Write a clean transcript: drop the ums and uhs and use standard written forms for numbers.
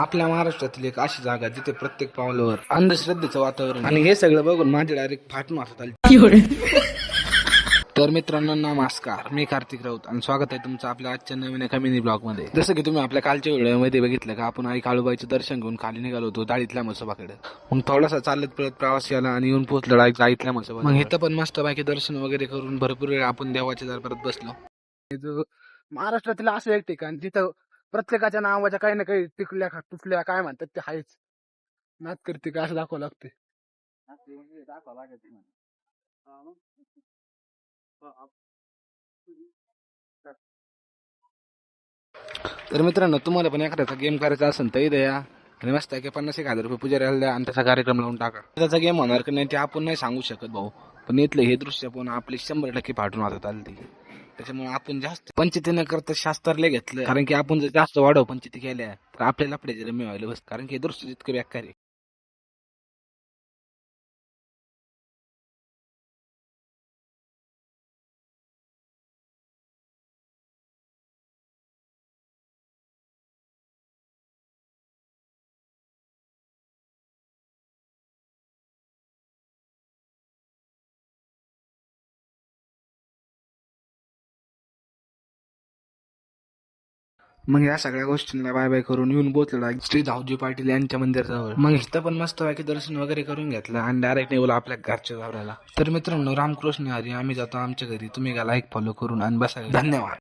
आपल्या महाराष्ट्रातील एक अशी जागा जिथे प्रत्येक पावलावर अंधश्रद्धेचं वातावरण आणि हे सगळं बघून माझे डायरेक्ट फाटून वाटत आले. तर मित्रांनो नमस्कार, मी कार्तिक राऊत आणि स्वागत आहे तुमचं आपल्या आजच्या नवीन एका मिनी ब्लॉग मध्ये. जसं की तुम्ही आपल्या कालच्या व्हिडिओमध्ये बघितलं का आपण आई काळूबाईचं दर्शन घेऊन खाली निघालो होतो दाळीतल्या म्हसोबाकडे. मग थोडासा चालत परत प्रवास केला आणि येऊन पोहोचलो दाळीतल्या म्हसोबा. मग इथं पण मस्त बाकी दर्शन वगैरे करून भरपूर वेळ आपण देवाच्या दरबारात बसलो. महाराष्ट्रातील असं एक ठिकाण जिथं प्रत्येकाच्या नावाच्या काही ना काही टिकल्या तुटल्या काय म्हणतात ते आहेच. नाच करते का असं दाखवावं लागते. तर मित्रांनो तुम्हाला पण एखाद्याचा गेम करायचा असेल तर द्या आणि मस्त आहे की 50,000 रुपये पुजाऱ्याला द्या आणि त्याचा कार्यक्रम लावून टाका. त्याचा गेम होणार की नाही ते आपण नाही सांगू शकत भाऊ, पण इथलं हे दृश्य पण आपले 100% पाठवून वाटत आले ते. त्याच्यामुळे आपण जास्त पंचायती न करता शास्त्रले घेतलं, कारण की आपण जर जास्त वाढव पंचायती केल्या तर आपल्याला आपल्या रम्य व्हायला बस, कारण की हे दृश्य जितकं बेकार आहे. मग या सगळ्या गोष्टींना बाय बाय करून येऊन पोहोचला श्री धावजी पाटील यांच्या मंदिराजवळ. मग इथं पण मस्त पैकी दर्शन वगैरे करून घेतलं आणि डायरेक्ट निघालो आपल्या घरच्या दौऱ्याला. तर मित्रांनो रामकृष्ण हरी, आम्ही जातो आमच्या घरी. तुम्ही घाला एक फॉलो करून आणि बसा. धन्यवाद.